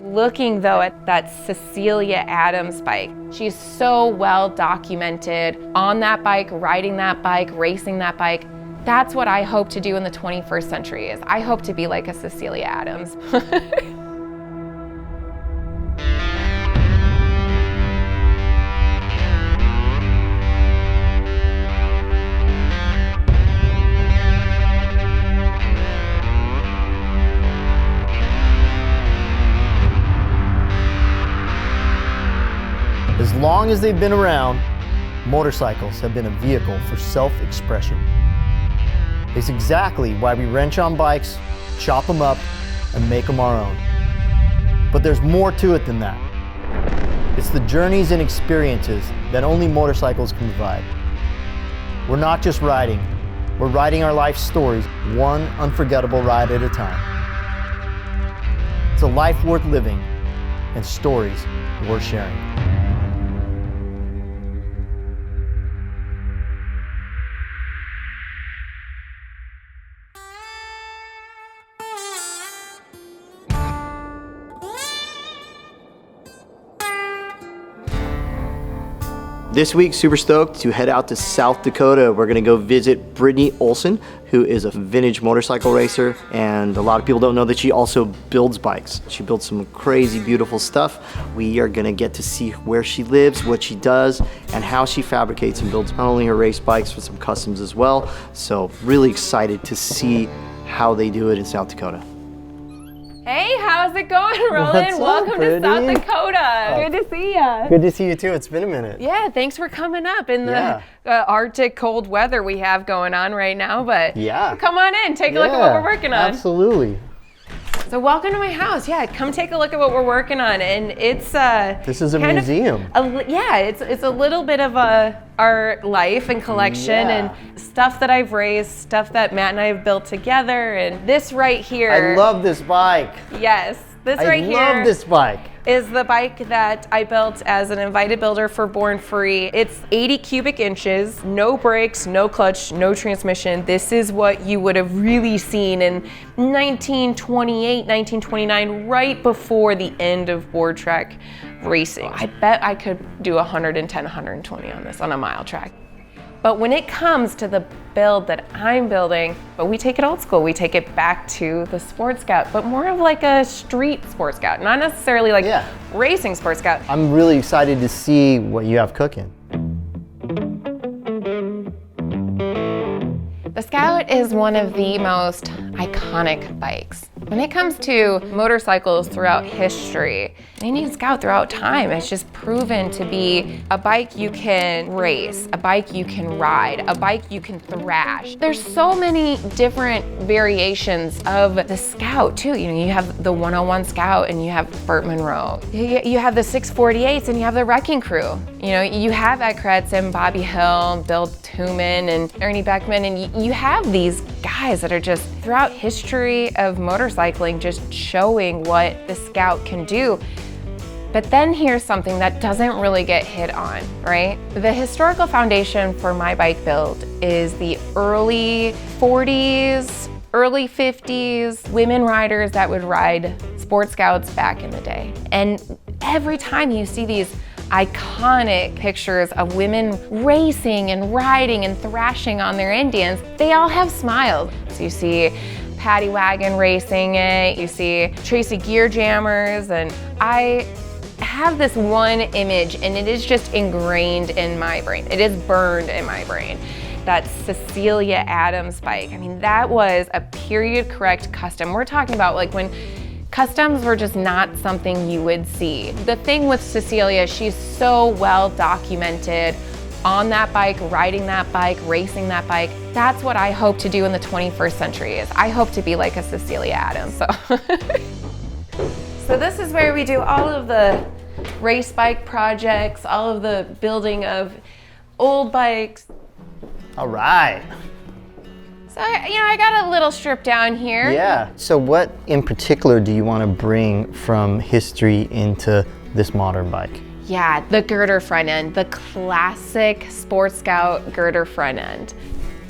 Looking though at that Cecilia Adams bike, she's so well documented on that bike, riding that bike, racing that bike. That's what I hope to do in the 21st century is I hope to be like a Cecilia Adams. As long as they've been around, motorcycles have been a vehicle for self-expression. It's exactly why we wrench on bikes, chop them up, and make them our own. But there's more to it than that. It's the journeys and experiences that only motorcycles can provide. We're not just riding, we're riding our life stories, one unforgettable ride at a time. It's a life worth living and stories worth sharing. This week, super stoked to head out to South Dakota. We're gonna go visit Brittney Olsen, who is a vintage motorcycle racer, and a lot of people don't know that she also builds bikes. She builds some crazy, beautiful stuff. We are gonna get to see where she lives, what she does, and how she fabricates and builds not only her race bikes, but some customs as well. So really excited to see how they do it in South Dakota. Hey, how's it going, Roland? Welcome to South Dakota. Good to see you. Good to see you too. It's been a minute. Yeah, thanks for coming up in the Arctic cold weather we have going on right now. But come on in, take a look at what we're working on. Absolutely. So welcome to my house. Yeah, come take a look at what we're working on. And it's this is a museum. It's a little bit of our life and collection and stuff that I've raised, stuff that Matt and I have built together. And this right here. I love this bike. Yes, this right here. I love this bike. Is the bike that I built as an invited builder for Born Free. It's 80 cubic inches, no brakes, no clutch, no transmission. This is what you would have really seen in 1928, 1929, right before the end of board track racing. I bet I could do 110, 120 on this on a mile track. But when it comes to the build that I'm building, but we take it old school, we take it back to the Sport Scout, but more of like a street Sport Scout, not necessarily like racing Sport Scout. I'm really excited to see what you have cooking. The Scout is one of the most iconic bikes. When it comes to motorcycles throughout history, they need a Scout throughout time. It's just proven to be a bike you can race, a bike you can ride, a bike you can thrash. There's so many different variations of the Scout too. You know, you have the 101 Scout and you have Burt Monroe. You have the 648s and you have the Wrecking Crew. You know, you have Ed Kretz and Bobby Hill, Bill Tuman and Ernie Beckman, and you have these guys that are just throughout history of motorcycling just showing what the Scout can do. But then here's something that doesn't really get hit on, right? The historical foundation for my bike build is the early 40s, early 50s, women riders that would ride Sport Scouts back in the day. And every time you see these iconic pictures of women racing and riding and thrashing on their Indians, they all have smiles. So you see Paddy Wagon racing it, you see Tracy Gear Jammers, and I have this one image and it is just ingrained in my brain. It is burned in my brain. That Cecilia Adams bike. I mean, that was a period correct custom. We're talking about like when customs were just not something you would see. The thing with Cecilia, she's so well documented on that bike, riding that bike, racing that bike. That's what I hope to do in the 21st century is I hope to be like a Cecilia Adams. So this is where we do all of the race bike projects, all of the building of old bikes. All right. So, I got a little strip down here. Yeah. So what in particular do you want to bring from history into this modern bike? Yeah, the girder front end, the classic Sport Scout girder front end.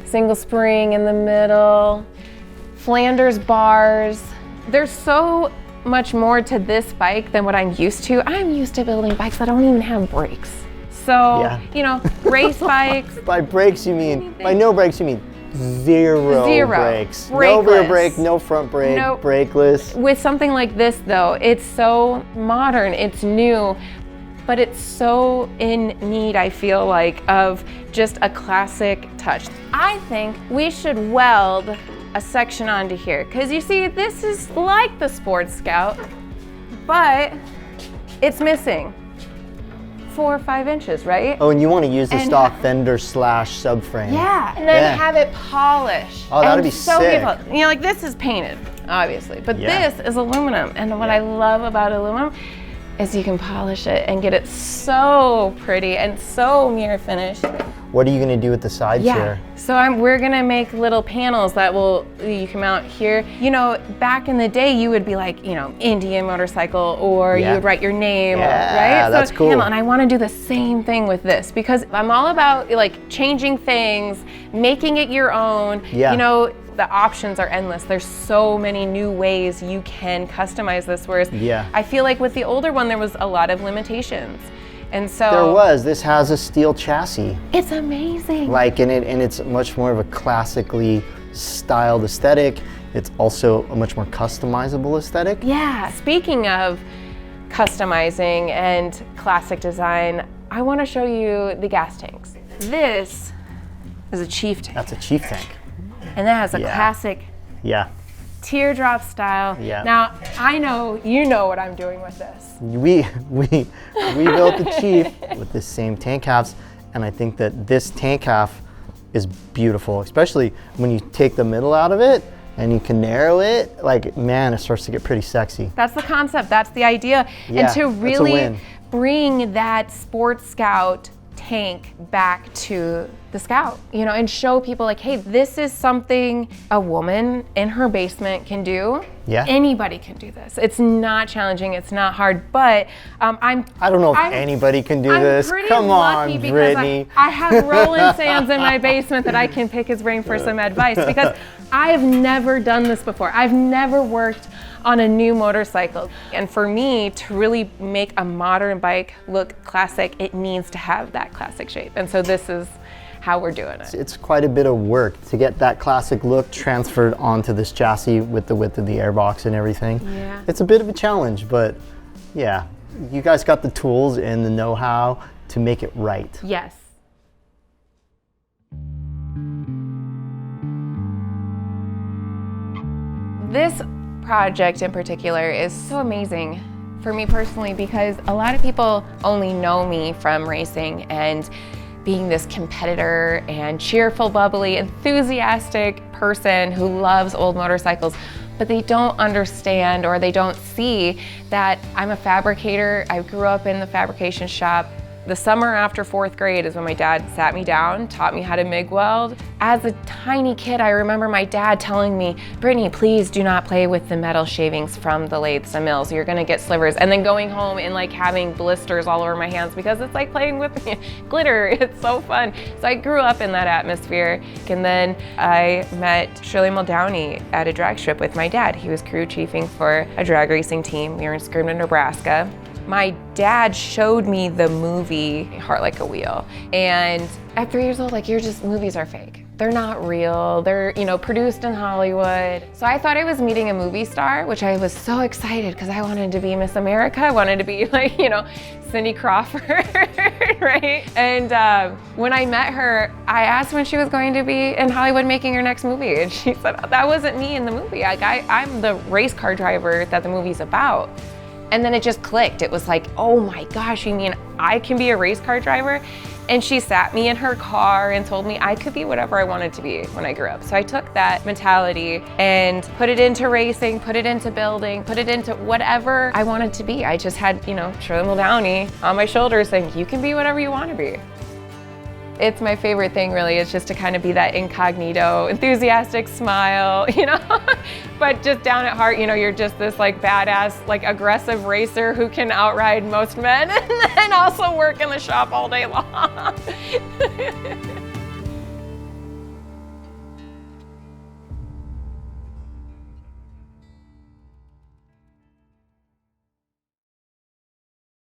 Single spring in the middle, Flanders bars. There's so much more to this bike than what I'm used to. I'm used to building bikes that don't even have brakes. So, Yeah. you know, race bikes. By brakes you mean, by no brakes you mean zero brakes. No rear Brakeless. brake, no front brake, Nope. brakeless. With something like this though, it's so modern, it's new, but it's so in need, I feel like, of just a classic touch. I think we should weld a section onto here, because you see, this is like the Sports Scout, but it's missing 4 or 5 inches, right? Oh, and you want to use the And- stock fender / subframe. Yeah, and then Yeah. have it polished. Oh, that'd And be so sick. beautiful. You know, like this is painted, obviously, but Yeah. this is aluminum. And what I love about aluminum is you can polish it and get it so pretty and so mirror finished. What are you going to do with the sides here? So we're gonna make little panels that you can mount here. You know, back in the day, you would be like, you know, Indian motorcycle, or Yeah. you would write your name, Yeah, right? that's cool. And I want to do the same thing with this, because I'm all about like changing things, making it your own. Yeah. You know, the options are endless. There's so many new ways you can customize this. Whereas Yeah. I feel like with the older one, there was a lot of limitations. And so There was. This has a steel chassis, it's amazing. like in it, and it's much more of a classically styled aesthetic. It's also a much more customizable aesthetic. Yeah, speaking of customizing and classic design, I want to show you the gas tanks. This is a Chief tank, That's a Chief tank. and that has a Yeah. classic Yeah. teardrop style. Yeah. Now, I know you know what I'm doing with this. We built the Chief with this same tank halves, and I think that this tank half is beautiful, especially when you take the middle out of it and you can narrow it. Like, man, it starts to get pretty sexy. That's the concept, that's the idea. Yeah, and to that's a really win. bring that Sports Scout tank back to the Scout, you know, and show people like, hey, this is something a woman in her basement can do. Yeah. Anybody can do this. It's not challenging, it's not hard, but I don't know if anybody can do this. Pretty Come on, lucky because Brittney. I have Roland Sands in my basement that I can pick his brain for some advice, because I have never done this before. I've never worked on a new motorcycle. And for me to really make a modern bike look classic, it needs to have that classic shape. And so this is how we're doing it. It's quite a bit of work to get that classic look transferred onto this chassis with the width of the airbox and everything. Yeah. It's a bit of a challenge, but yeah, you guys got the tools and the know-how to make it right. Yes. This project in particular is so amazing for me personally, because a lot of people only know me from racing and being this competitor and cheerful, bubbly, enthusiastic person who loves old motorcycles, but they don't understand, or they don't see that I'm a fabricator. I grew up in the fabrication shop. The summer after 4th grade is when my dad sat me down, taught me how to MIG weld. As a tiny kid, I remember my dad telling me, Brittney, please do not play with the metal shavings from the lathes and mills. You're gonna get slivers. And then going home and like having blisters all over my hands, because it's like playing with glitter. It's so fun. So I grew up in that atmosphere. And then I met Shirley Muldowney at a drag strip with my dad. He was crew chiefing for a drag racing team. We were in Scribner, Nebraska. My dad showed me the movie Heart Like a Wheel. And at 3 years old, like, movies are fake. They're not real. They're, you know, produced in Hollywood. So I thought I was meeting a movie star, which I was so excited because I wanted to be Miss America. I wanted to be like, you know, Cindy Crawford, right? And when I met her, I asked when she was going to be in Hollywood making her next movie. And she said, oh, that wasn't me in the movie. Like, I'm the race car driver that the movie's about. And then it just clicked. It was like, oh my gosh, you mean I can be a race car driver? And she sat me in her car and told me I could be whatever I wanted to be when I grew up. So I took that mentality and put it into racing, put it into building, put it into whatever I wanted to be. I just had, you know, Shirley Muldowney on my shoulders saying, you can be whatever you want to be. It's my favorite thing, really, is just to kind of be that incognito, enthusiastic smile, you know? But just down at heart, you know, you're just this like badass, like aggressive racer who can outride most men and then also work in the shop all day long.